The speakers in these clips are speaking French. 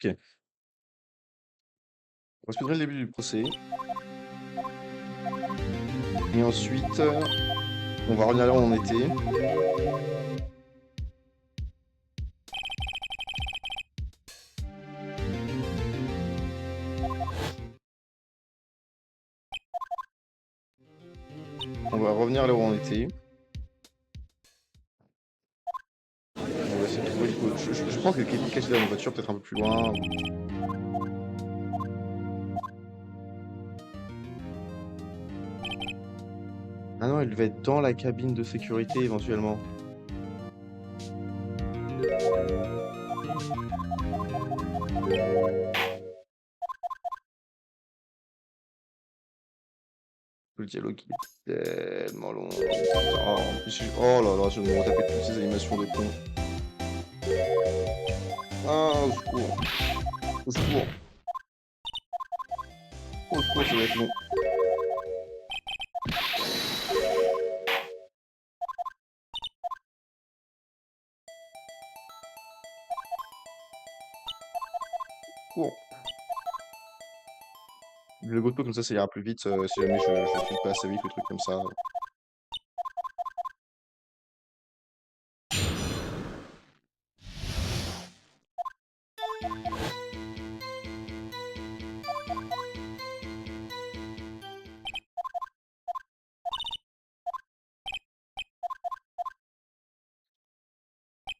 Ok. On va speedrun le début du procès. Et ensuite, on va revenir là où on était. On va revenir là où on était. On va essayer de trouver le code. Je pense qu'elle était cachée dans une voiture, peut-être un peu plus loin. Ah non, elle devait être dans la cabine de sécurité éventuellement. Le dialogue il est tellement long. Putain, oh, en plus, oh là là, je vais me retaper toutes ces animations de con. Ah, au secours. Au secours. Au secours, ça va être long. Cours. Le goto comme ça ira plus vite si jamais je clique pas assez vite ou truc comme ça.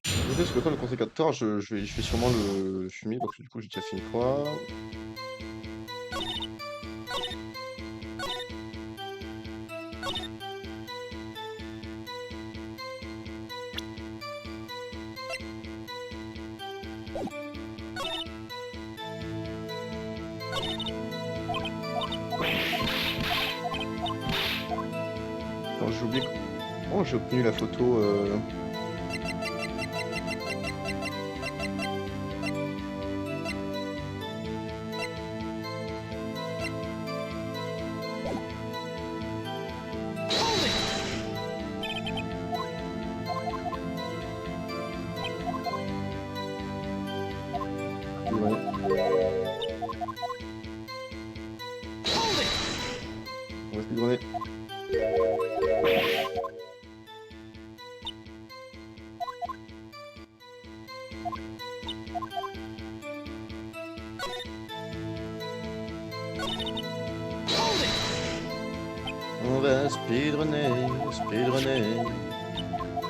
Écoutez, parce que quand le conséquenteur, je vais sûrement le fumer parce que du coup j'ai déjà fait une fois. Attends, j'ai oublié comment j'ai obtenu la photo. Ouais. On va speedrunner. On va speedrunner, speedrunner.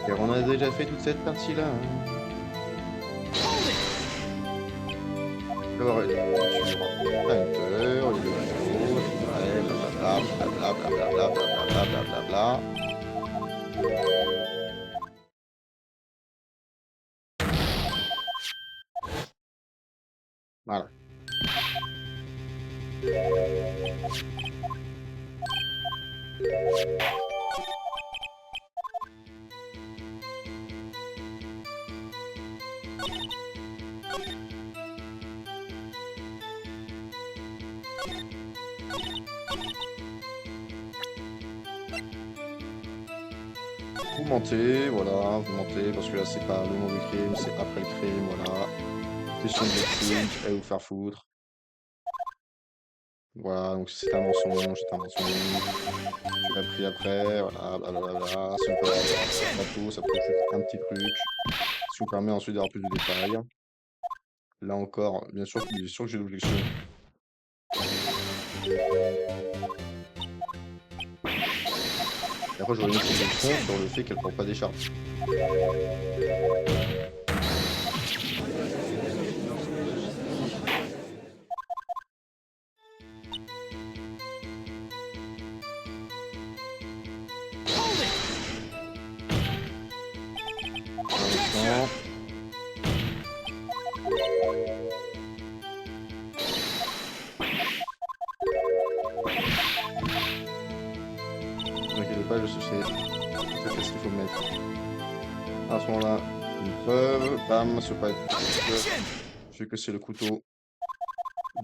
Car on a déjà fait toute cette partie-là. Alors, il y a la voiture, Hunter, il y a le bateau, ouais, blablabla, blablabla, blablabla, blablabla. Voilà. Vous mentez, voilà, vous mentez, parce que là, c'est pas le moment du crime, c'est après le crime, voilà. Question de foutre, allez vous faire foutre. Voilà, donc c'est un mensonge, c'est un mensonge. Tu l'as pris après, voilà, blablabla. Si on peut pas tout, ça peut juste un petit truc. Si on permet ensuite d'avoir plus de détails. Là encore, bien sûr que j'ai l'objection. Et après, j'aurais une autre objection sur le fait qu'elle prend pas d'écharpe. Un instant. Ne vous inquiétez pas, je sais tout à fait ce qu'il faut mettre. À ce moment-là, une preuve, bam, ça peut pas être vu que c'est le couteau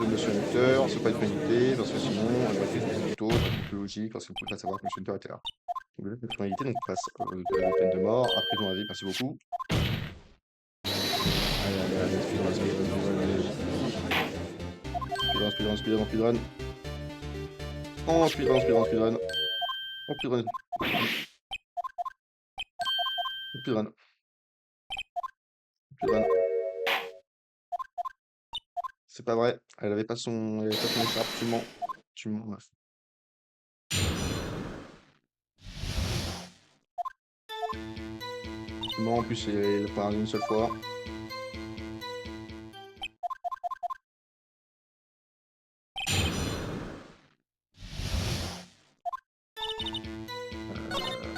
de Monsieur Hunter, ça peut pas être prémédité, parce que sinon, elle aurait fait le couteau, ça aurait été plus logique, parce qu'elle pouvait pas savoir que Monsieur Hunter était là. Donc là, c'est prémédité, donc on passe de peine de mort, à prison à vie, merci beaucoup. Allez, allez, allez, speedrun, speedrun, speedrun, allez. speedrun, speedrun, speedrun. Oh, speedrun, speedrun, speedrun. Oh, speedrun. Speedrun. Speedrun. C'est pas vrai. Elle avait pas son écharpe. Tu mens. Tu mens, meuf. Tu mens, en plus, il parle une seule fois.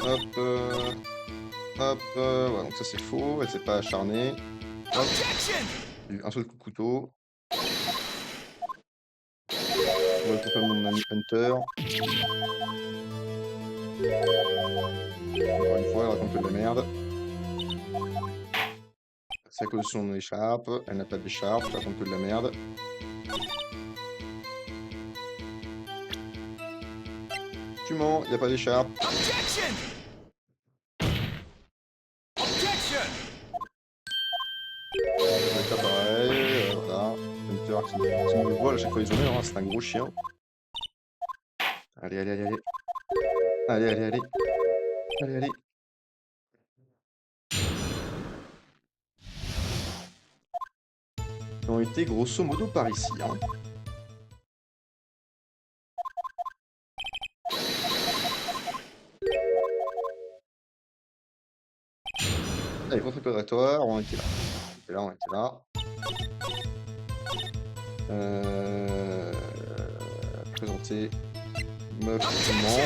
Hop. Hop. Ouais, donc ça, c'est faux. Elle s'est pas acharnée. Hop. J'ai eu un seul coup de couteau. On va confirmer mon ami Hunter. Encore une fois, elle raconte que de la merde. C'est à cause de son écharpe. Elle n'a pas d'écharpe. Elle raconte que de la merde. Tu mens, il n'y a pas d'écharpe. Je vais faire pareil. Voilà. Hunter qui me vole à chaque fois les honneurs. Hein, c'est un gros chien. Allez, allez, allez, allez. Allez, allez, allez. Allez, allez. Ils ont été grosso modo par ici. Hein. Allez, contre-prédatoire, on était là. On était là, on était là. Présenter. Meuf, comment.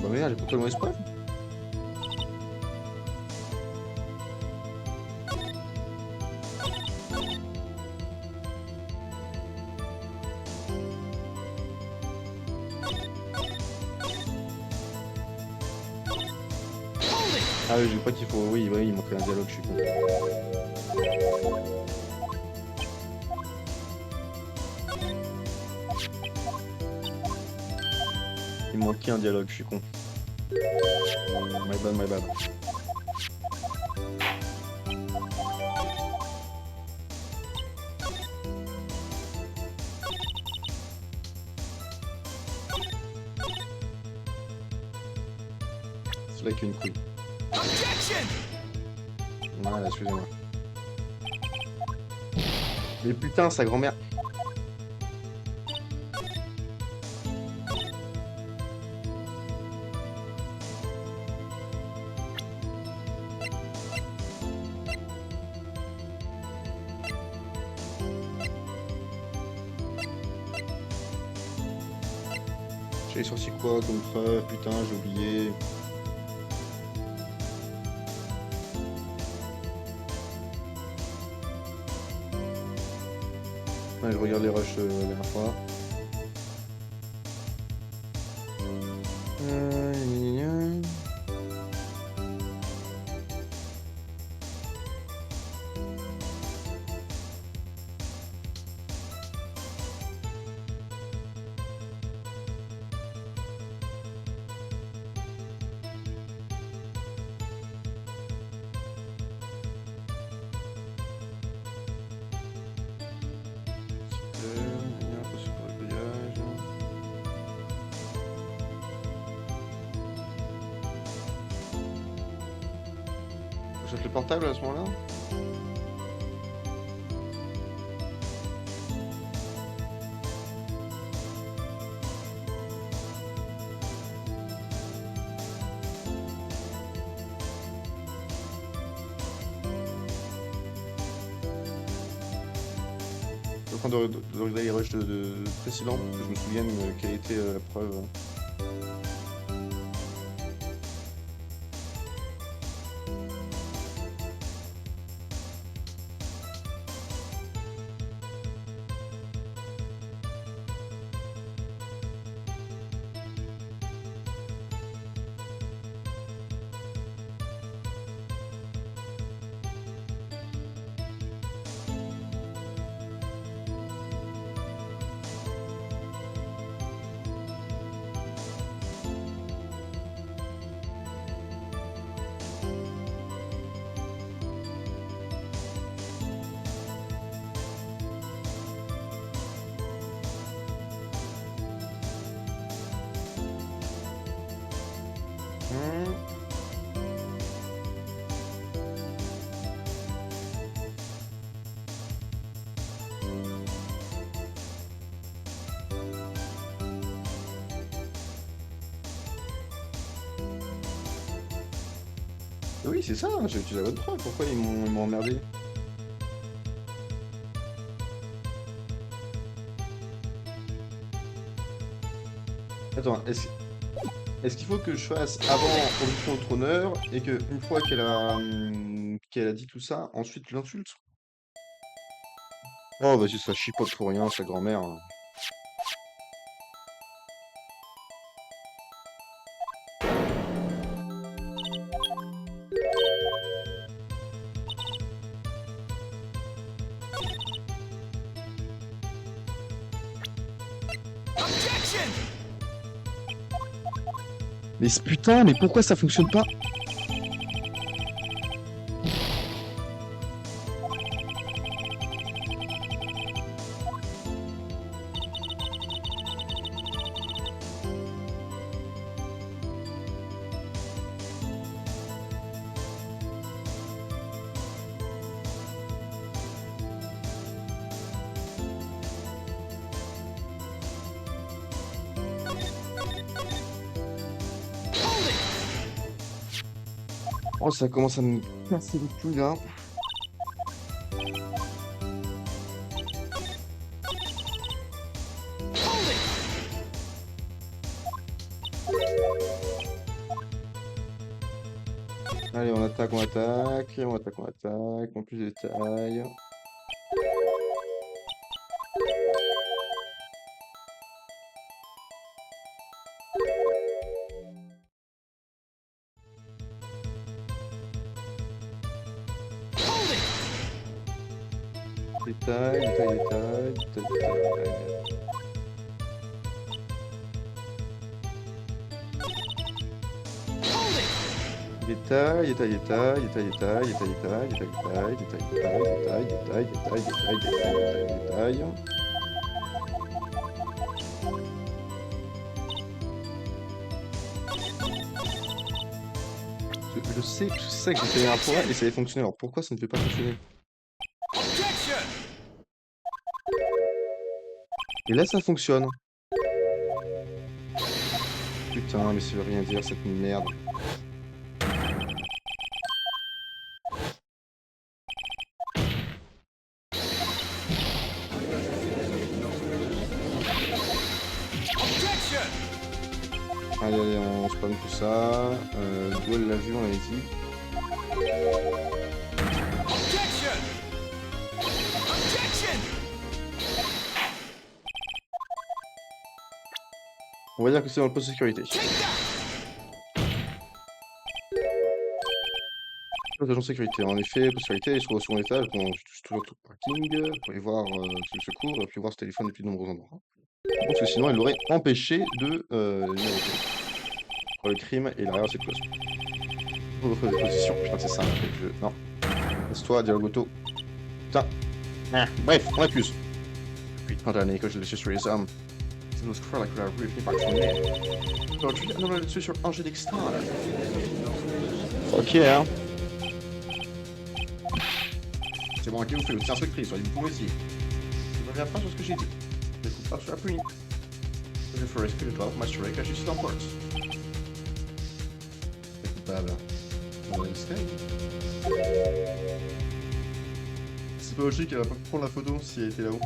Bah merde, j'ai pas le mauvais spot. Ah oui, j'ai pas qu'il faut. Oui, oui, il manquait un dialogue, je suis con. Il manquait un dialogue, je suis con. My bad, my bad. C'est là qu'il y a une couille. Voilà, excusez-moi. Mais putain, sa grand-mère. J'avais sorti quoi comme preuve? Putain, j'ai oublié. Ouais, je regarde les rushs la dernière fois. Gna, gna, gna. Jette le portable à ce moment-là? Je suis en train de regarder les rushs de précédents pour que je me souvienne quelle était la preuve. Oui, c'est ça, j'ai utilisé la bonne preuve. Pourquoi ils m'ont emmerdé? Attends, est-ce qu'il faut que je fasse avant option au trôneur et que une fois qu'elle a dit tout ça, ensuite tu l'insultes? Oh, vas-y, ça chipote pour rien, sa grand-mère, hein. Putain, mais pourquoi ça fonctionne pas? Oh, ça commence à me casser les couilles là. Allez, on attaque, on attaque, on attaque, on attaque, en plus de détails. Détail, détail, détail, détail, détail. Détail, détail, détail, détail, détail, détail, détail, détail, détail, détail, détail, détail, détail, détail, détail, détail. Je sais que j'ai fait un fois et ça avait fonctionné. Alors pourquoi ça ne fait pas fonctionner? Et là, ça fonctionne. Putain, mais ça veut rien dire cette merde. Allez, allez, on spawn tout ça. Duel l'a vu, on avait dit. On va dire que c'est dans le poste de sécurité. Agent de sécurité. En effet, poste de sécurité, il se trouve au second étage. Bon, je touche toujours tout le parking. Vous pouvez voir le secours. Il a pu voir ce téléphone depuis de nombreux endroits. Parce que sinon, elle l'aurait empêché de venir au téléphone. Pour le crime et l'arrière circulation. Votre position. Putain, c'est ça. Non. Laisse-toi, dialogue auto. Putain. Ah, bref, on accuse. Putain d'année que je l'ai laissé sur les armes. Ça nous croire que la rue est finie par tourner. Aujourd'hui, on a dessus sur Angélique Star. Ok, hein. C'est bon, ok, vous faites aussi inspectrice, soyez vous pouvez aussi. Je ne reviens pas sur ce que j'ai dit. Je ne coupe pas sur la pluie. Je ferai ce que je dois pour m'assurer que je suis en porte. C'est coupable. On va rester. C'est pas logique, elle va pas prendre la photo si elle était là-haut.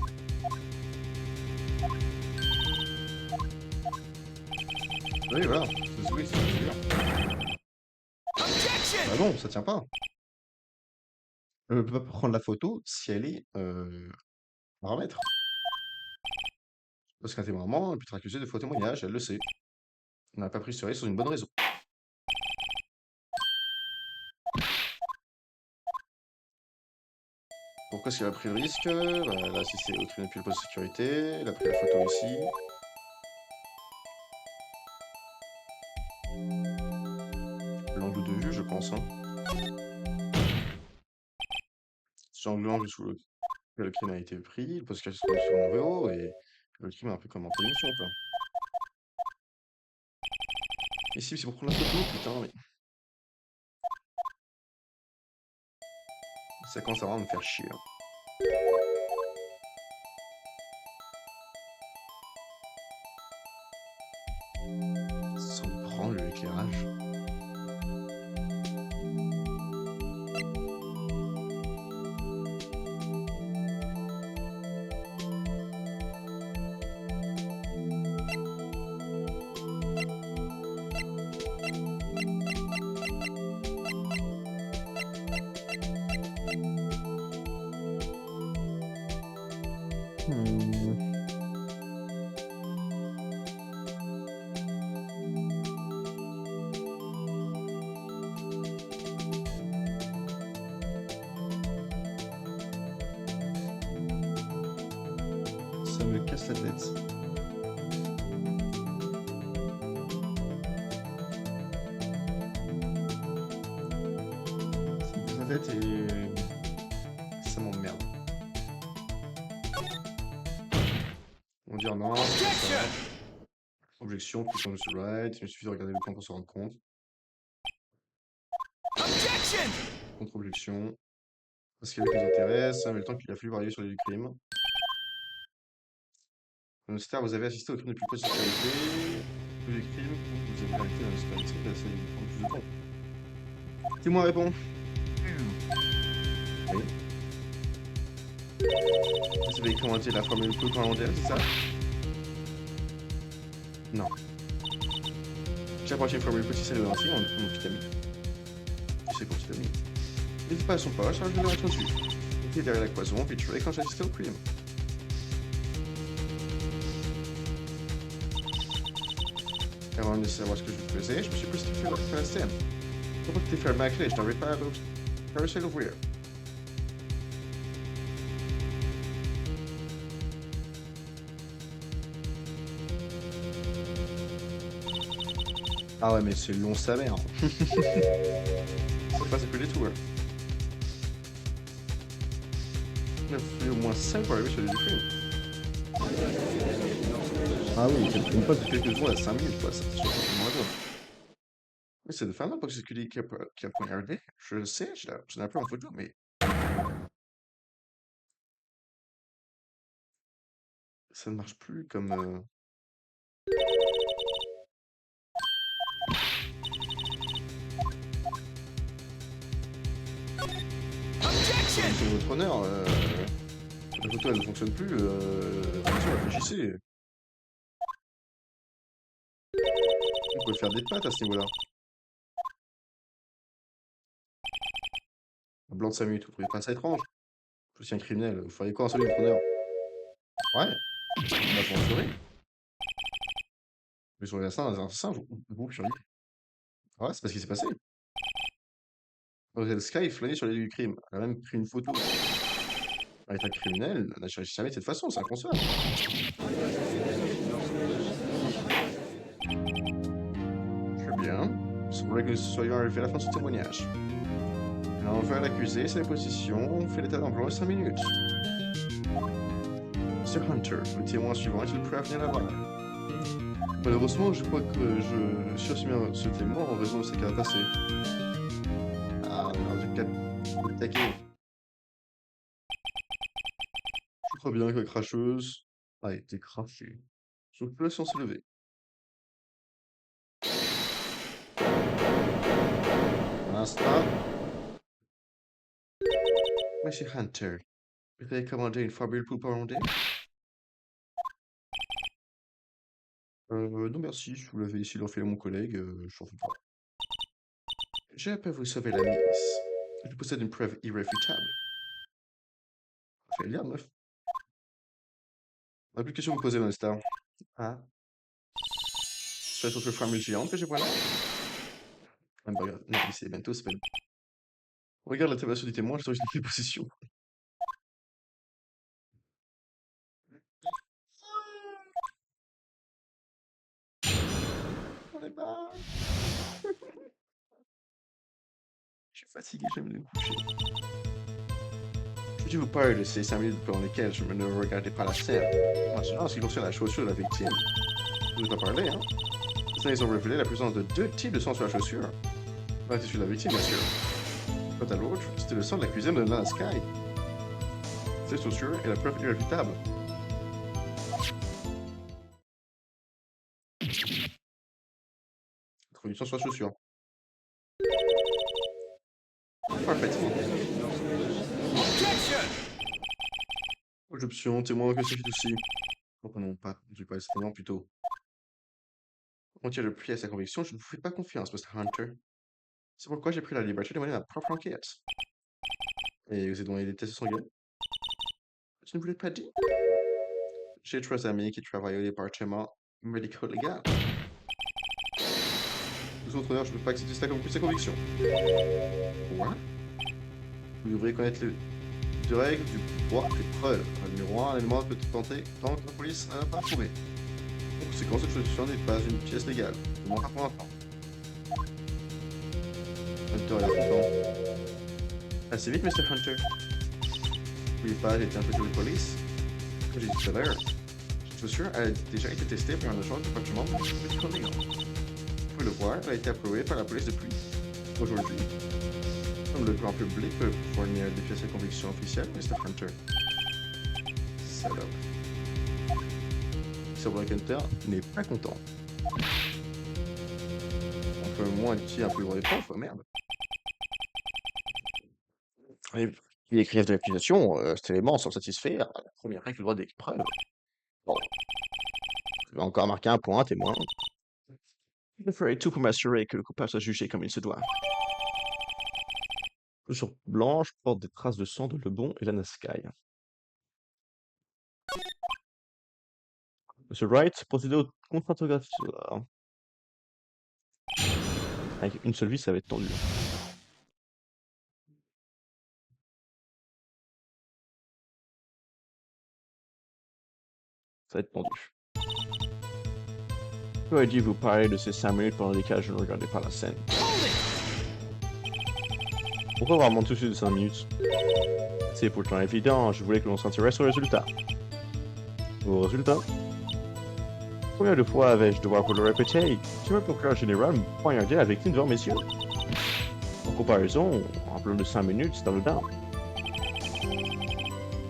Oui, voilà. Oui, c'est sûr. Bah non, ça tient pas. Elle peut pas prendre la photo si elle est paramètre. Parce qu'un témoin elle peut être accusée de faux témoignage, elle le sait. On n'a pas pris ce risque sur une bonne raison. Pourquoi est-ce qu'elle a pris le risque? Bah, elle a assisté au crime depuis le poste de sécurité, elle a pris la photo ici. L'angle de vue, je pense. Hein. C'est l'angle sous lequel le crime a été pris, le poste de sécurité sur le numéro, et le crime a un peu commenté l'émission, quoi. Ici, c'est pour prendre la photo, putain, mais... Ça commence à vraiment me faire chier. Hein. Sans prendre l'éclairage. Hmm. Ça me casse la tête. Ça me casse la tête et ça m'emmerde. On va dire non, c'est pas ça. Objection, clique sur le right. Il me suffit de regarder le temps pour se rendre compte. Contre-objection. Parce qu'il y avait qui nous intéresse, mais le temps qu'il a fallu varier sur les du crime. Star, vous avez assisté au crime le plus proche de sécurité. Plus les crimes, vous avez arrêté dans la sécurité, ça lui prend plus de temps. Témoin répond. Oui. Vous avez commenté la formule peu hollandaise, c'est ça? Non. J'ai approché une formule petit c'est lancé en petit ami. C'est pour petit ami. N'était pas à son poste, alors je vais le mettre dessus. Il était derrière la cloison, puis tu quand j'ai assisté au crime. Avant de savoir ce que je faisais, je me suis précipité sur la scène. Pourquoi que t'es fait ma clé? Je t'avais pas réussi à l'ouvrir. Ah ouais, mais c'est long sa mère. Ça passe que les tours. Il a fallu au moins 5 pour arriver sur les du crime. Ah oui, une fois de quelques secondes à 5 minutes, quoi, ça c'est sûr, c'est moins drôle. Mais c'est de faire pas que c'est que qui a poignardé. Je le sais, je l'ai appelé en photo, mais ça ne marche plus comme. Sur votre honneur, la photo elle ne fonctionne plus. Attention, réfléchissez. On peut faire des pattes à ce niveau-là. Un blanc de 5 minutes, vous trouvez pas ça étrange? Je suis un criminel, vous feriez quoi en salut, votre honneur? Ouais, on a censuré. Mais sur les assassins, vous furiez. Ouais, c'est parce qu'il s'est passé. Roselle Sky flânait sur les lieux du crime. Elle a même pris une photo. Elle est un criminel, elle n'a jamais de cette façon, c'est inconcevable. Très bien. Il semblerait que nous soyons arrivés à la fin de ce témoignage. Elle a envers l'accusé, sa déposition, fait l'état d'environ 5 minutes. Monsieur Hunter, le témoin suivant est-il prêt à venir la voir? Malheureusement, je crois que je sursuis ce témoin en raison de ce qu'il a passé. Ah, non, j'ai peut-être taqué. Je crois bien que la cracheuse a été crachée. Je peux laisser se lever. Un instant. Monsieur Hunter, vous avez commandé une formule pour hollandais? Non merci, je vous l'avais ici l'enfiler à mon collègue, je t'en fais pas. J'ai à peine vous sauver la mise. Je possède une preuve irréfutable. Fais lire, meuf. On n'a plus de questions à vous poser, Star. Ah. Sur les autres formules géantes que j'ai voilà. Même pas grave. Non, c'est bientôt, c'est pas. Regarde la tabulation du témoin, je t'enregistre une position. On est pas. Je suis fatigué, j'aime me coucher. Je vous parle de ces 5 minutes pendant lesquelles je ne regardais pas la scène. En ce qui concerne la chaussure de la victime, je ne vous ai pas parlé, hein. Les analyses ont révélé la présence de 2 types de sang sur la chaussure. L'un était celui de la victime, bien sûr. Quant à l'autre, c'était le sang de l'accusé de Lana Sky. Cette chaussure est la preuve irréfutable. Trouve du sang sur la chaussure. Parfaitement. Objection, témoin, que c'est aussi. Reprenons pas, du pas témoin plutôt. On tire le pli à sa conviction, je ne vous fais pas confiance, Mr. Hunter. C'est pourquoi j'ai pris la liberté de mener ma propre enquête. Et vous avez donné des tests sanguins? Je ne vous l'ai pas dit. J'ai 3 amis qui travaillent au département médico-légal. Tous autres honneurs, je ne peux pas accepter cette conviction. Quoi? Vous devriez connaître les règles du droit des preuves. Numéro 1, un élément peut être tenté tant que la police n'a pas prouvé. En conséquence, cette solution n'est pas une pièce légale. Au moins pas pour l'instant. Hunter est content. Assez vite, Mr. Hunter. N'oubliez pas, j'ai été impliqué de police. Comme j'ai dit tout à l'heure, cette chaussure a déjà été testée par un agent du département médico-légal. Vous pouvez le voir, elle a été approuvée par la police depuis aujourd'hui. Comme le grand public peut fournir des pièces de conviction officielles, Mr. Hunter. Salope. Silver Hunter n'est pas content. On peut au moins dire un peu les profs, merde. Et les griefs de l'accusation, cet élément sans le satisfaire, la première règle du droit des preuves. Bon, je vais encore marquer un point, témoin. Je ferai tout pour m'assurer que le coupable soit jugé comme il se doit. Sur blanche porte des traces de sang de Lebon et Lana Sky. Monsieur Wright, procédez au contre-interrogatoire. Avec une seule vie, ça va être tendu. Ça va être tendu. J'aurais dû vous parler de ces 5 minutes pendant lesquelles je ne regardais pas la scène. Pourquoi vraiment tout de suite de 5 minutes? C'est pourtant évident, je voulais que l'on s'intéresse au résultat. Au résultat? Combien de fois vais-je devoir vous le répéter? Monsieur le procureur général me poignardait la victime devant mes yeux. En comparaison, en plus de 5 minutes, c'est anodin.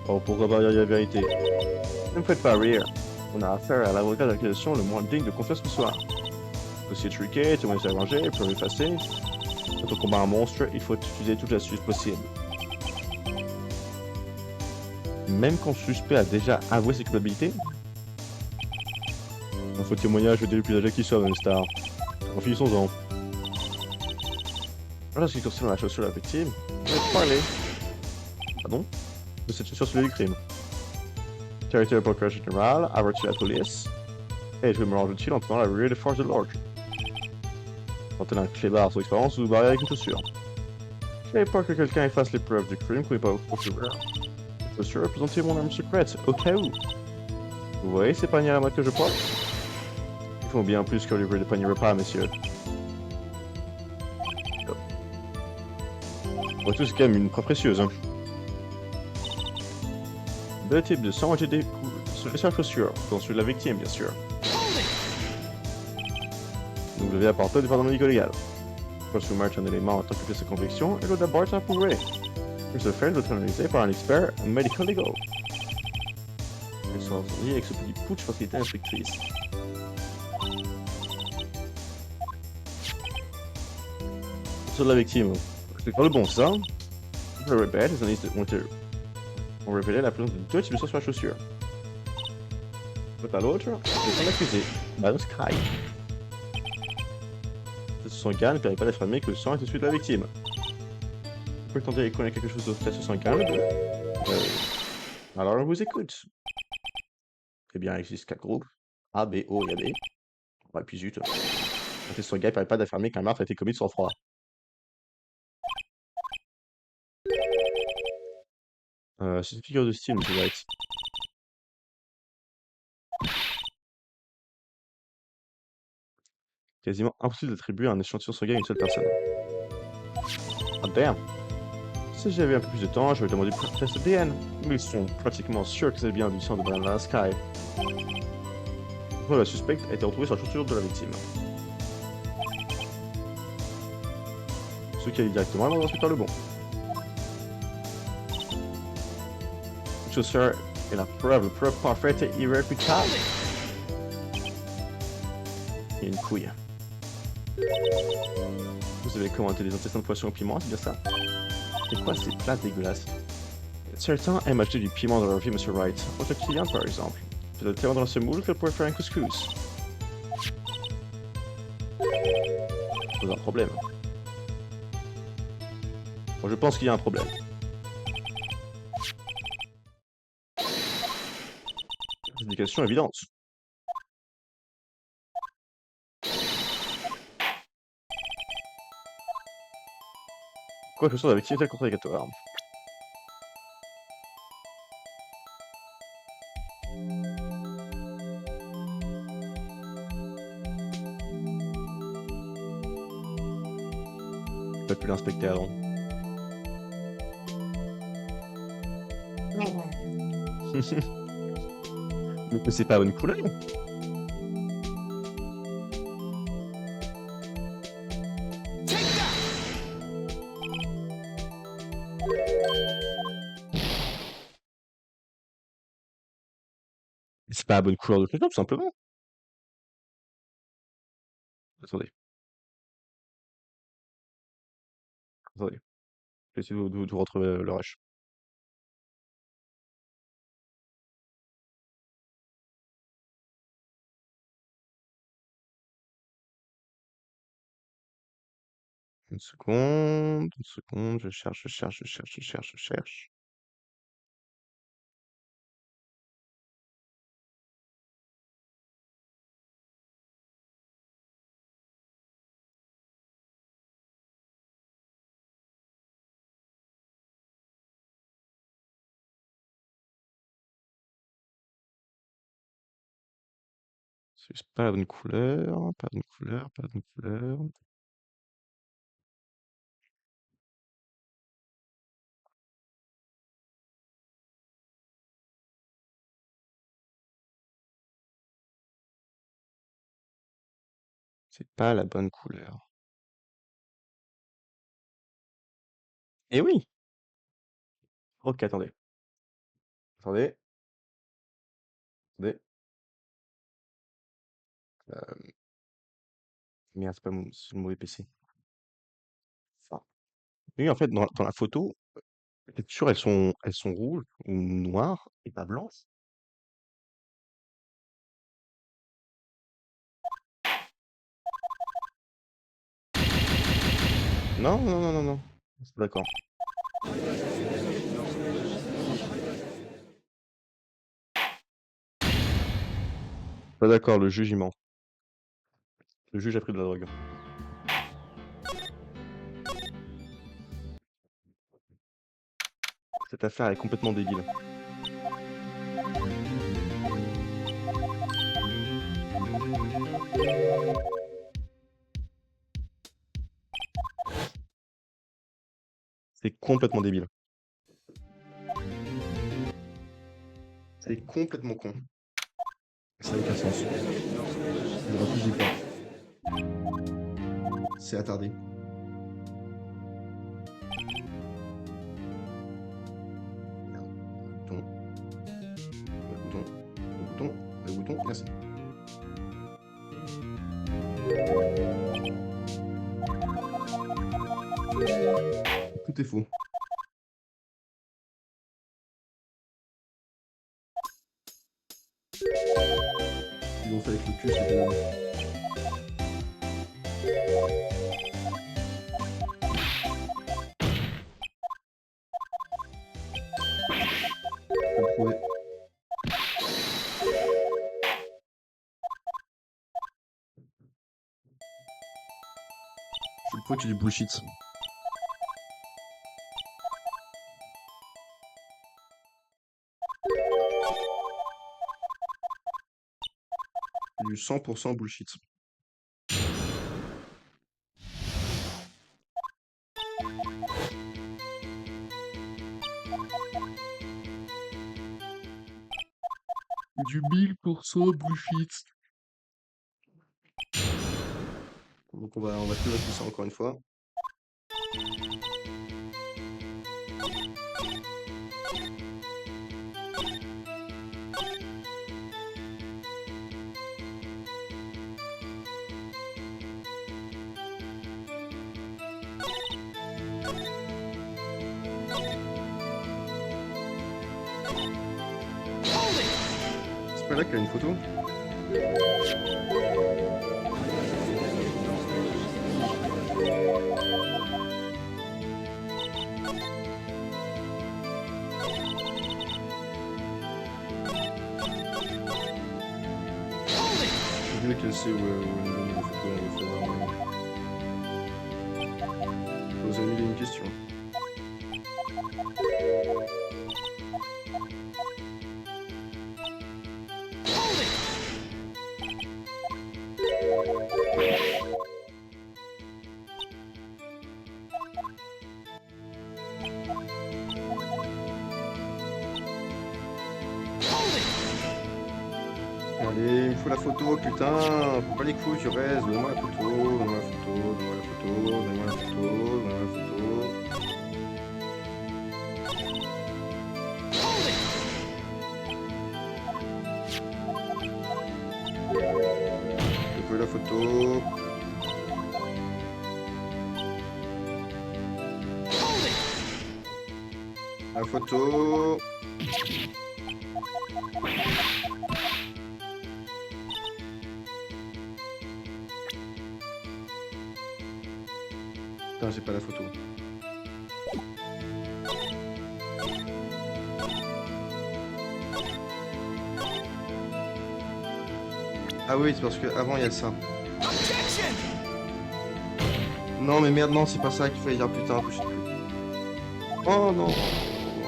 Oh, pourquoi pas dire la vérité? Ne me faites pas rire. On a affaire à l'avocat d'accusation le moins digne de confiance que soit. Dossier truqué, témoignage arrangé, preuve effacée. Quand on combat un monstre, il faut utiliser toute l'astuce possible. Même quand le suspect a déjà avoué ses culpabilités? Un faux témoignage dès le plus âgé qui soit, même star. Finissons-en. Voilà ce qui concerne la chaussure de la victime. On va parler. Pardon? De cette chaussure sur le crime. Directeur du procureur général, averti la police. Et je vais me rendre utile en tenant la rue des forces de l'ordre. Quand elle a un clébard sur l'expérience, vous vous barrez avec une chaussure. Je n'avais pas que quelqu'un efface les preuves du crime qu'on n'est pas au procureur. Cette chaussure représentait mon arme secrète, au cas où. Vous voyez ces paniers à la mode que je porte? Ils font bien plus que livrer des paniers repas, messieurs. Pour tout, c'est quand même une preuve précieuse, hein. Deux types de sang ont été découverts sur la chaussure, dont celui de la victime, bien sûr. Donc, vous devez apporter du pardon médico-légal. Quand je marche un élément en tant que pièce de conviction, il doit d'abord être approuvé. Pour ce fait, il doit être analysé par un expert médico-légal. Elle sera liée avec ce petit putsch parce qu'il était inspectrice. Sur la victime, c'est pas le bon sang. Je le répète, les analyses ont révélé la présence de 2 types de sang sur la chaussure. Quant à l'autre, le sang accusé, Lana Sky. Ce sang gars ne permet pas d'affirmer que le sang est celui de la victime. Vous pouvez tenter de connaître quelque chose d'autre sur ce sang gars, alors on vous écoute. Eh bien, il existe 4 groupes. A, B, O et AB. Ouais, puis zut. Un test sanguin ne permet pas d'affirmer qu'un meurtre a été commis de sang-froid. C'est une figure de style, monsieur White. Quasiment impossible d'attribuer un échantillon sanguin à une seule personne. Ah damn! Si j'avais un peu plus de temps, je vais demander pour le test ADN. Mais ils sont pratiquement sûrs que c'est bien du sang de Lana Sky. La suspecte a été retrouvée sur la chaussure de la victime. Ce qui allait directement à l'endroit hospital Le Bon. La chaussure est la preuve parfaite et irréfutable. Il y a une couille. Vous avez commenté des intestins de poisson au piment, c'est bien ça? C'est quoi ces plats dégueulasses? Certains aiment acheter du piment dans leur vie, Monsieur Wright. Votre cliente, par exemple. Peut-être tellement dans ce moule qu'elle pourrait faire un couscous. C'est un problème. Bon, je pense qu'il y a un problème. Indication évidente. Quoi que ce soit avec tel contre-indicatoire. J'ai pas pu l'inspecter avant. Mais c'est pas la bonne couleur. C'est pas la bonne couleur de crayon, tout simplement. Attendez. Attendez. Je vais essayer de retrouver le rush. Une seconde, je cherche. C'est pas la bonne couleur, pas la bonne couleur, pas la bonne couleur. C'est pas la bonne couleur. Eh oui! OK, attendez. Attendez. Attendez. Merde, c'est le mauvais PC. Enfin, oui, en fait, dans la photo, les textures, elles sont rouges ou noires et pas blanches. Non, non, non, non, non. C'est d'accord. Pas d'accord, le juge, il ment. Le juge a pris de la drogue. Cette affaire est complètement débile. C'est complètement débile. C'est complètement con. Ça n'a aucun sens. Je refuse d'y croire. C'est attardé. Merde. Le bouton, merci. Tout est faux. Ils l'ont fait avec le cul, c'était la Je vais le trouver. Je le prouve que c'est du bullshit. Du 100% bullshit. Du 1000% bullshit. Donc on va tout ça encore une fois. C'est pas là qu'il y a une photo? dis lequel c'est où elle me donne la photo, on va savoir. Vous avez mis une question. Allez, il me faut la photo, putain, faut pas les couilles, je reste, donne-moi la photo, donne-moi la photo, donne-moi la photo, donne-moi la photo, donne-moi la photo. Je veux la photo. La photo. Putain, j'ai pas la photo. Ah oui, c'est parce qu'avant il y a ça. Non mais merde, non, c'est pas ça qu'il fallait dire, putain, je sais plus. Oh non, non,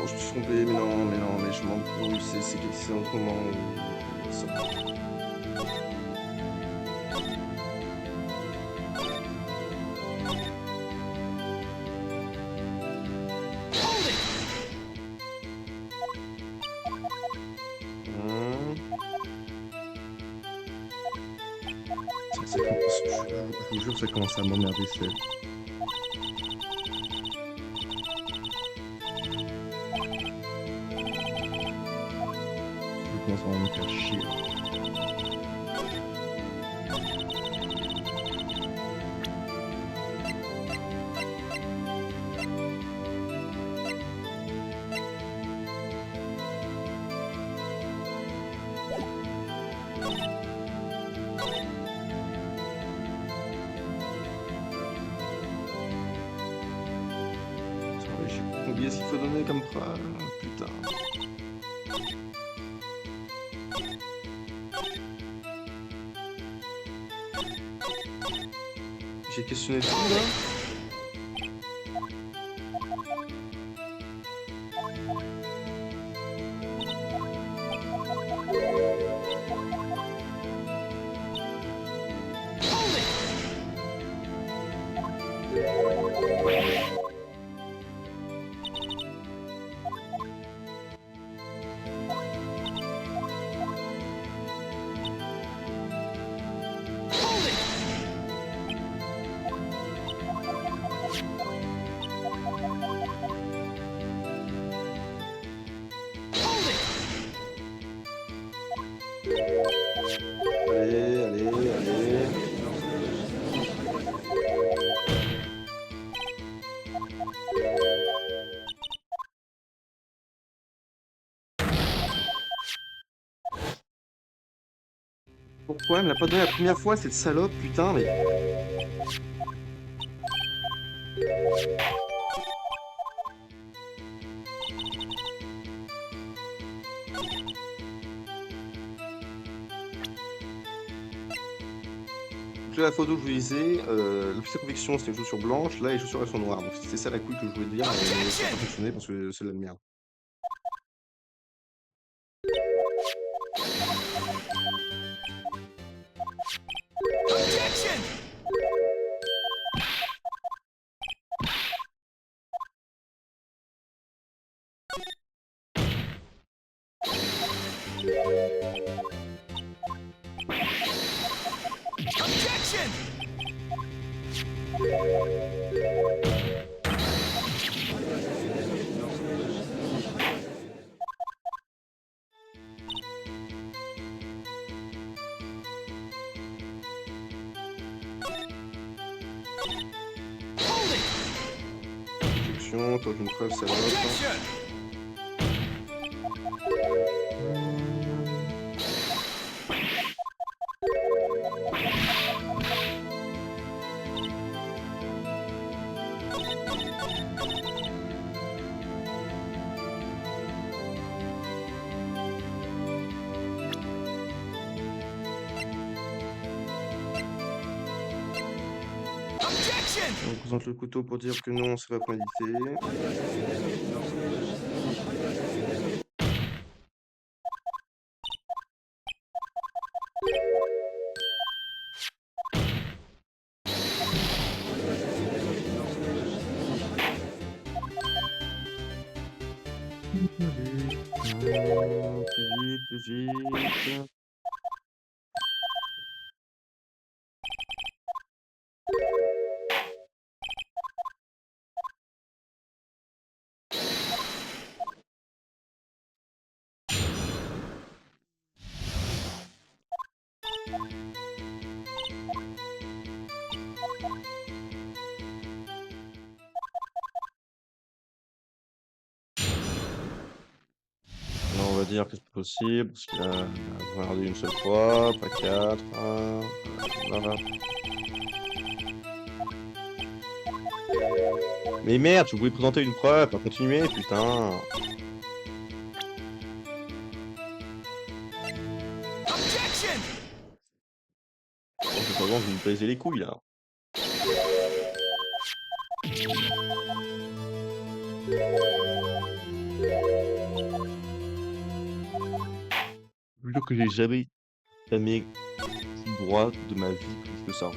je me suis trompé, mais non, mais je m'en fous, c'est un moment où... ça. Je vous jure, ça commence à m'emmerder, c'est... Je commence à me faire chier. J'ai oublié ce qu'il faut donner comme phrase, putain. J'ai questionné tout là. Allez, allez, allez. Pourquoi elle me l'a pas donné la première fois, cette salope, putain, mais... Donc là, la photo que je vous disais, la piste de conviction c'était une chaussure blanche, là les chaussures elles sont noires. Donc c'est ça la couille que je voulais dire, mais ça n'a pas fonctionné parce que c'est de la merde. Objection, tant qu'une preuve salope. On présente le couteau pour dire que non, c'est pas prémédité. Plus vite, plus vite. Non, on va dire que c'est possible, parce qu'il a regardé une seule fois, pas 4. Voilà. Mais merde, tu voulais présenter une preuve, pas continuer, putain. Oh, c'est pas bon, vous me baisez les couilles, là. Je jure que j'ai jamais droit de ma vie plus que ça.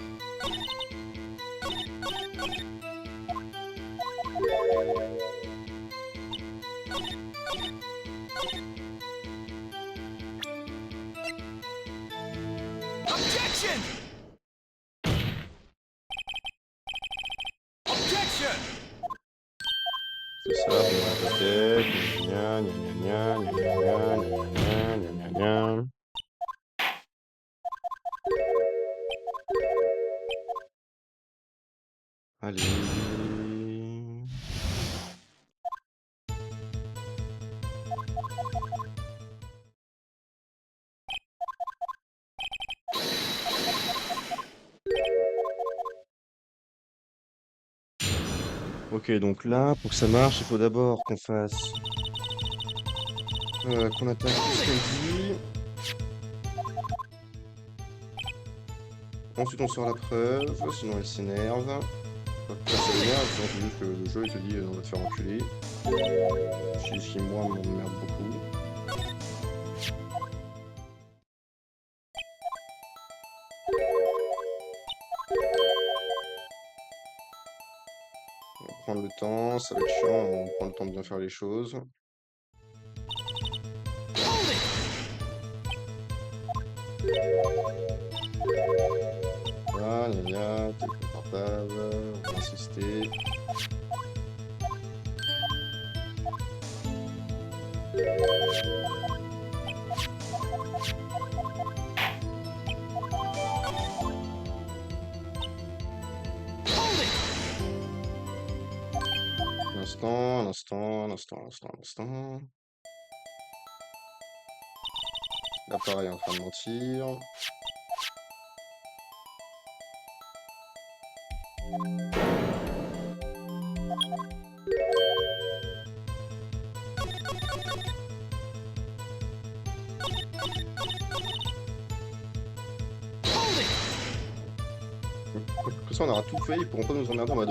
C'est ça, bon, ok. Gna, gna, gna, gna, gna, gna, gna, gna, gna, gna. Allez. Ok, donc là, pour que ça marche, il faut d'abord qu'on fasse... qu'on attaque tout ce qu'elle dit. Ensuite, on sort la preuve, sinon elle s'énerve. Enfin, ça l'énerve, sinon c'est juste que le jeu il te dit on va te faire enculer. Ce qui, moi, m'emmerde beaucoup. On va prendre le temps, ça va être chiant, on prend le temps de bien faire les choses. Voilà, gna, t'es confortable, on va insister. Un instant, un instant, un instant, un instant, un instant. L'appareil est en train de mentir. Comme ça, on aura tout fait, ils pourront pas nous emmerder en mode.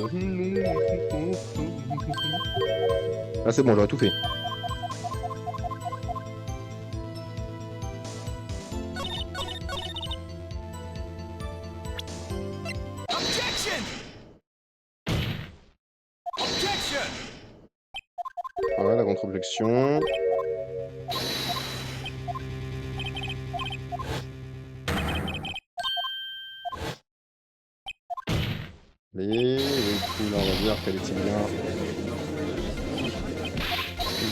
Ah, c'est bon, j'aurais tout fait. Voilà, la contre-objection. Et oui, du coup, là, on va dire qu'elle était bien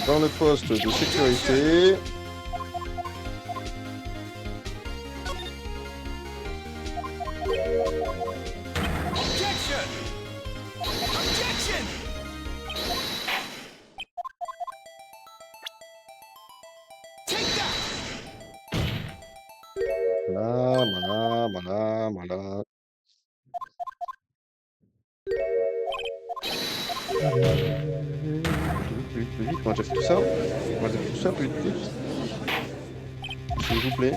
dans le poste de sécurité. Voilà, voilà, voilà, voilà. Plus vite, plus vite. On a déjà fait tout ça. On a déjà fait tout ça, plus vite, plus vite. S'il vous plaît.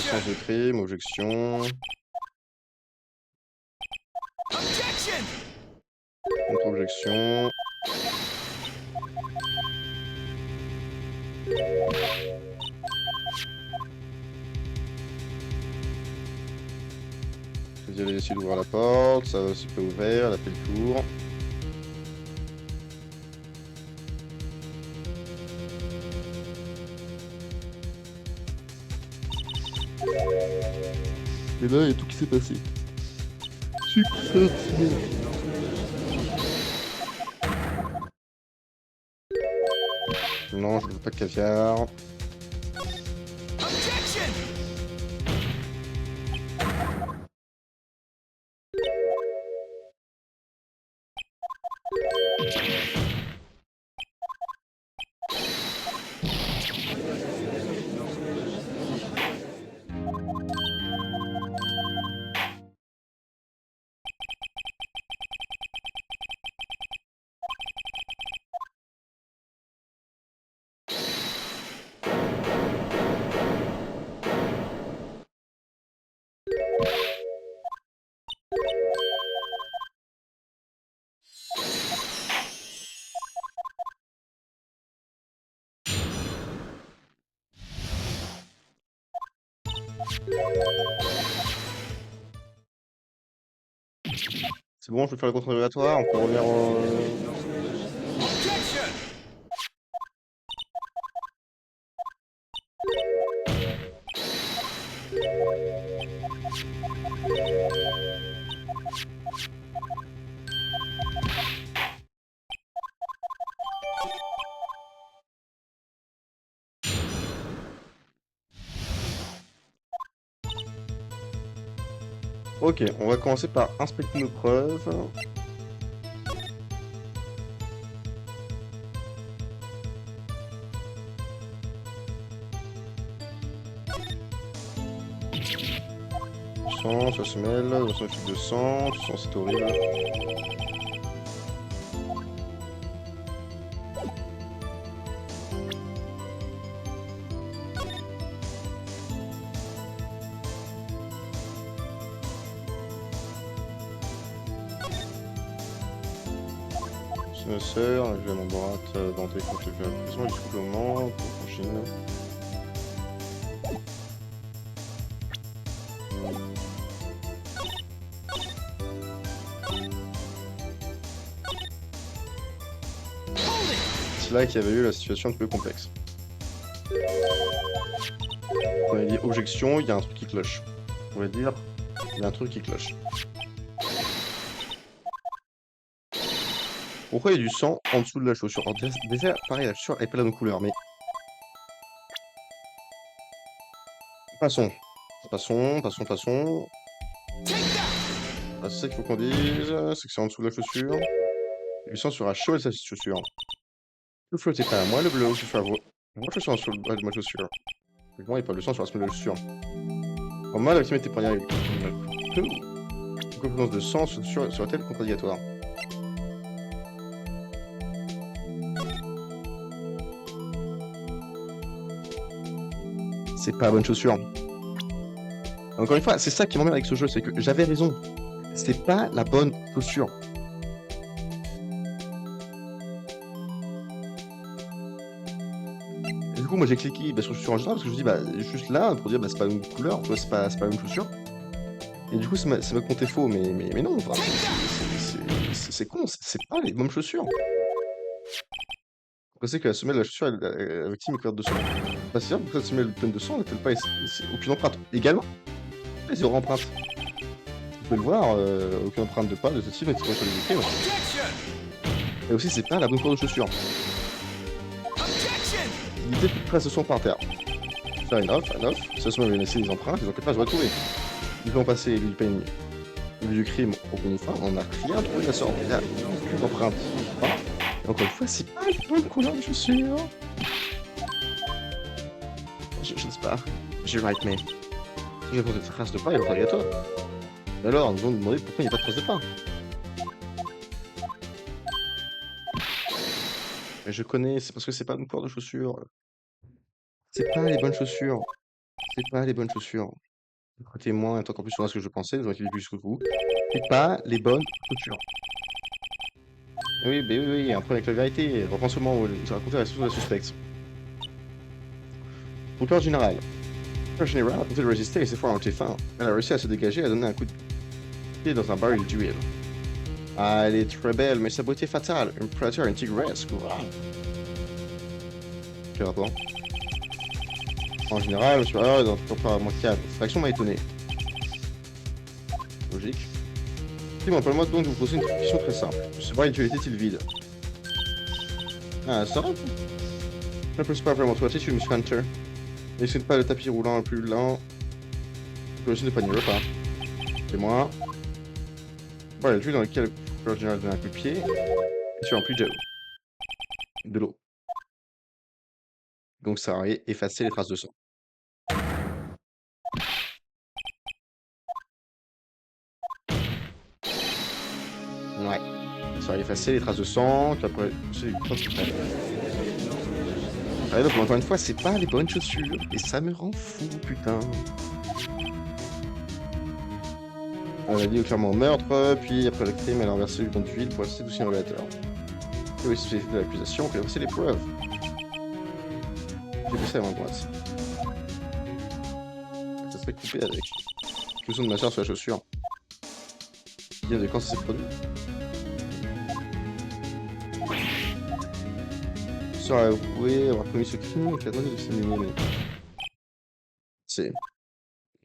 Absence de crime, objection. Contre-objection. Je vais essayer d'ouvrir la porte, ça va aussi pas ouvert, elle a fait le tour. Et là, il y a tout qui s'est passé. Succès. Non, je veux pas de caviar. C'est bon, je peux faire le contre-interrogatoire, on peut revenir au... Ok, on va commencer par inspecter nos preuves. Du sang, ça se mêle, dans son chute de sang, c'est horrible. Une sœur, je vais mon droite, d'entrée contre la prison, jusqu'au moment, pour prochaine. C'est là qu'il y avait eu la situation un peu complexe. On a dit objection, il y a un truc qui cloche. On va dire, il y a un truc qui cloche. Pourquoi il y a du sang en dessous de la chaussure? Alors, déjà, pareil, la chaussure est pas la même couleur, mais... Passons. Passons. Ah, c'est ça qu'il faut qu'on dise, c'est que c'est en dessous de la chaussure. Et du sang sur la cheveux de sa chaussure. Le flot est pas à moi, le bleu, je suis à vous. Moi, je suis en dessous de ma chaussure. Moi, il n'y a pas le sang sur la semelle de chaussure. En mal, la victime était poignardée avec une confidence de sang serait-elle contradictoire? C'est pas la bonne chaussure. Encore une fois, c'est ça qui m'emmerde avec ce jeu, c'est que j'avais raison. C'est pas la bonne chaussure. Et du coup, moi j'ai cliqué sur chaussure en général parce que je me dis, bah, juste là, pour dire, bah, c'est pas la même couleur, tu vois, c'est pas la même chaussure. Et du coup, ça m'a compté faux, mais non, enfin, c'est con, c'est pas les mêmes chaussures. On sait que la semelle de la chaussure, la victime est couverte de sang. Bah, c'est sûr, pourquoi la semelle pleine de sang n'a-t-elle pas aucune empreinte? Également, zéro empreinte. Vous pouvez le voir, aucune empreinte de pas de ce type n'est sur les victimes. Et aussi, c'est pas la bonne couleur de chaussure. L'idée de traces de sang par terre. Faire une off. Ça se avait laissé les empreintes, ils ont pas se retrouver. Ils vont passer du peigne du crime au confort, on n'a rien trouvé la sorte. Il y a aucune empreinte. Et encore une fois, c'est pas une bonne couleur de chaussure. Je ne sais pas. J'ai right, mais. Si j'ai posé des traces de pas, il va à toi. Et alors, nous allons nous demander pourquoi il n'y a pas de traces de pas. Mais je connais, c'est parce que c'est pas une couleur de chaussure. C'est pas les bonnes chaussures. C'est pas les bonnes chaussures. Témoin est encore plus sur ce que je pensais, ils ont été plus que vous. C'est pas les bonnes chaussures. Oui, oui, oui, un problème avec la vérité. Reprends seulement où il racontait la source de la suspecte. Procureur général. Le général a tenté de résister et ses fois ont été fins. Elle a réussi à se dégager et à donner un coup de pied dans un baril d'huile. Ah, elle est très belle, mais sa beauté est fatale. Une prédateur, une tigresque. Quel rapport? En général, je suis dans ton pas moins calme. Cette action m'a étonné. Logique. Dis-moi, permettez-moi donc de vous poser une question très simple. Ce baril d'huile était-il vide? Ah, ça? Je ne peux pas vraiment toi, tu es Monsieur Hunter. N'essaie pas le tapis roulant le plus lent. Je ne pas n'y pas. C'est moi. Voilà, le jeu dans lequel le général donne un coup de pied. Et sur un puits de l'eau. Donc ça aurait effacé les traces de sang. Ouais. Ça aurait effacé les traces de sang. Qu'après, c'est ah, donc encore une fois, c'est pas les bonnes chaussures. Et ça me rend fou, putain. On a dit clairement meurtre, puis après le crime, elle a renversé le compte d'huile pour rester aussi un révélateur. Et oui, c'est de l'accusation, puis c'est les preuves. J'ai vu ça à ma droite. Ça serait coupé avec. L'explosion de ma soeur sur la chaussure. Bien de quand ça s'est produit. Sœur a avoué avoir commis ce crime et qu'elle a demandé de s'éliminer. C'est.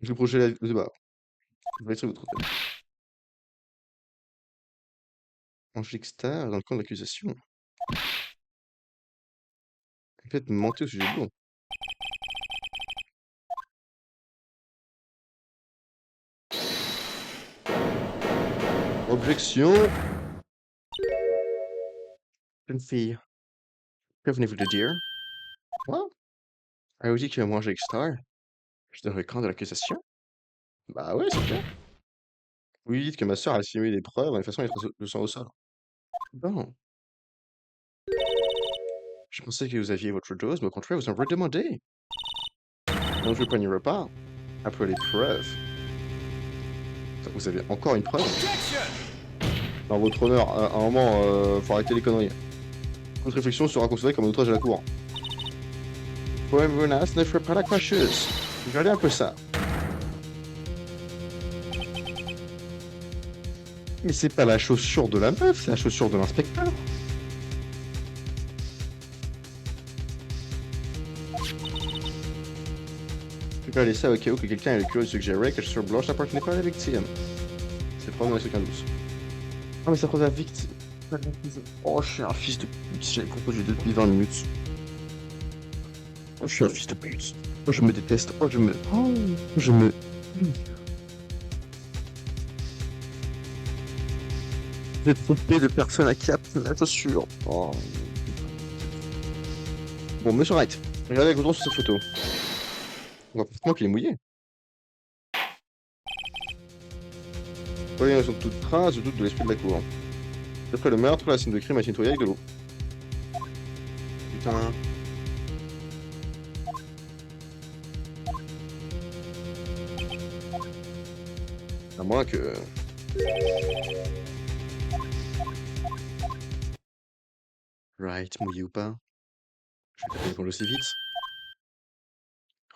Je vais projeter le débat. Je vais essayer de vous tromper. Angélique Star dans le camp de l'accusation. Peut-être mentir au sujet de l'eau. Objection. Jeune fille. Que venez-vous de dire? Quoi? Elle vous dit que Angélique Star? Je dans le camp de l'accusation? Bah ouais, c'est clair. Vous lui dites que ma sœur a simulé des preuves, de toute façon, il le sang au sol. Bon. Je pensais que vous aviez votre dose, mais au contraire, vous en redemandez. Donc je ne poignerai pas. Après les preuves. Vous avez encore une preuve? Dans votre honneur, à un moment, faut arrêter les conneries. Votre réflexion sera considérée comme un outrage à la cour. Poème menace ne ferait pas la crasheuse. Regardez un peu ça. Mais c'est pas la chaussure de la meuf, c'est la chaussure de l'inspecteur. Je peux laisser ça au cas où que quelqu'un ait le curieux de suggérer que la chaussure blanche n'appartenait pas à la victime. C'est probablement aucun doute. Ah mais ça prend la victime. Oh, je suis un fils de pute, j'ai composé depuis 20 minutes. Oh, je suis un fils de pute. Oh, je me déteste. Oh, je me... J'ai trompé de personne à cap la chaussure. Oh. Bon, Monsieur Wright, regardez le goudron sur cette photo. On voit parfaitement qu'il est mouillé. Voyons, sont toutes traces de doute de l'esprit de la cour. D'après le meurtre, la scène de crime a été nettoyée avec de l'eau. Putain. À moins que... Right, mouillé ou pas. Je vais pas répondre aussi vite.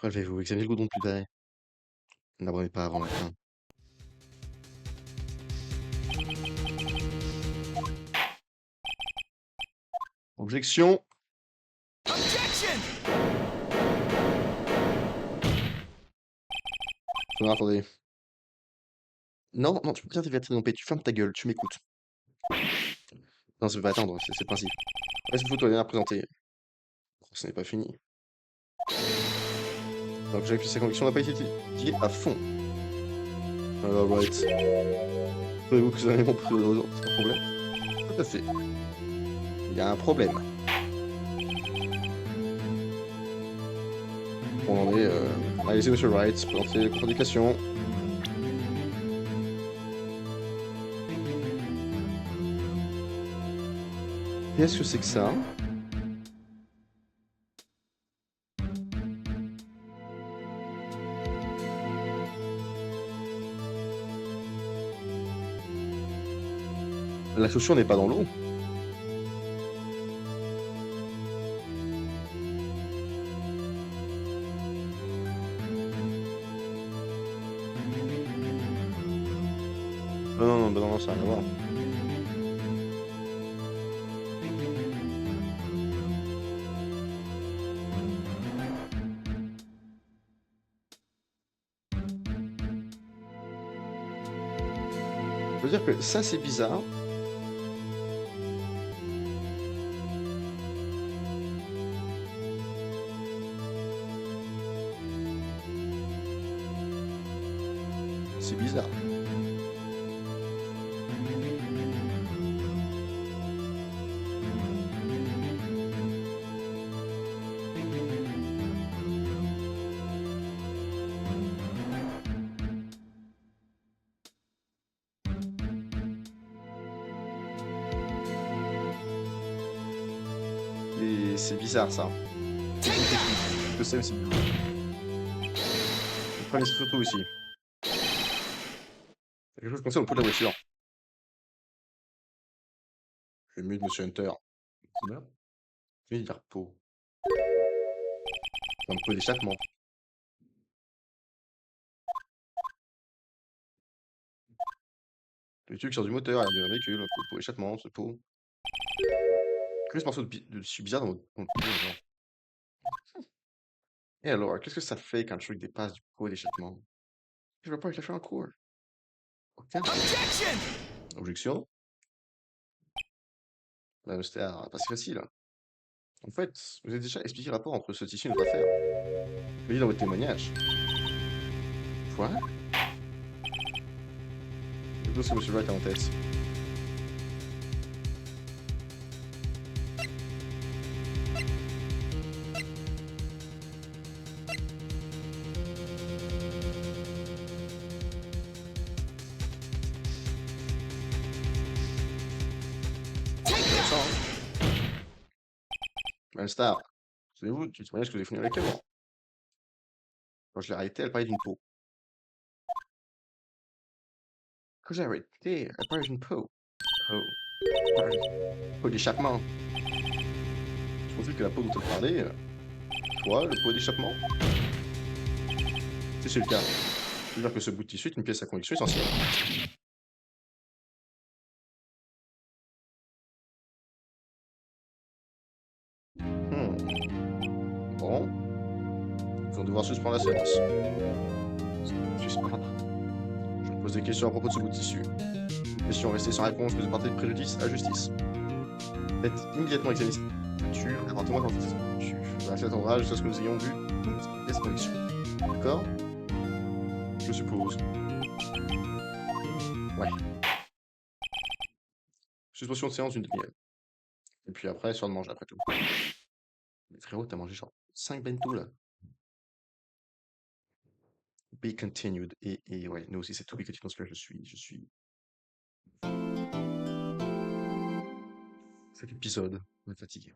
Relevez-vous, examinez le goudron de plus près. N'abandonnez pas avant la fin. Objection. Non, attendez. Non, non, tu peux pas divertir ton pays, tu fermes ta gueule, tu m'écoutes. Non, ça peut pas attendre, c'est le principe. Reste une photo à présenter. Ce n'est pas fini. Donc j'ai que sa conviction n'a pas été étudiée à fond. Alors, right. Savez-vous que vous avez mon prix aujourd'hui? C'est un problème? Tout à fait. Il y a un problème. On en est... Allez-y, Monsieur Wright, présentez les contre-indications. Qu'est-ce que c'est que ça? La chaussure n'est pas dans l'eau? Non, non, non, bah non, non, ça a rien à voir. Je veux dire que ça, c'est bizarre. C'est bizarre. Et c'est bizarre, ça. C'est une technique. Je sais, mais c'est bizarre. Je prends les photos ici. Quelque chose comme ça au pot de la voiture. Le mieux de Monsieur Hunter. C'est bien. Je vais dire pot. Un pot d'échappement. Le tube sort du moteur, il y a un véhicule, un pot d'échappement, ce pot. Que ce morceau de tissu bizarre dans le genre. Et alors, qu'est-ce que ça fait quand le truc dépasse du pot d'échappement? Je veux pas être lâché en cours. Ok. Objection? Bah, c'était pas si facile. En fait, vous avez déjà expliqué le rapport entre ce tissu et notre affaire. Vous dit dans votre témoignage. Quoi? C'est tout ce que M. Wright a en tête. Intéressant, hein? Star, souvenez-vous du témoignage que vous avez fourni avec elle? Quand je l'ai arrêtée, elle parlait d'une peau. Quand j'ai arrêté, elle parlait d'une peau. Oh. Peau d'échappement. Je pensais que la peau dont elle parlait, toi, le pot d'échappement? Si c'est le cas, ça veut dire que ce bout de tissu est une pièce à conviction essentielle. Hmm. Bon, nous allons devoir suspendre la séance. Suspendre. Je me pose des questions à propos de ce bout de tissu. Questions restées sans réponse que de porter de préjudice à la justice. Faites immédiatement examiner cette voiture et rapportez-moi quand tu attendra jusqu'à ce que nous ayons vu une pièce à conviction. D'accord? Je suppose. Ouais. Suspension de séance d'une demi-heure. Et puis après, soir de manger après tout. Mais frérot, t'as mangé genre 5 bento là. Be continued. Et ouais, nous aussi, c'est tout be continued parce que je suis. Cet épisode me fatigue.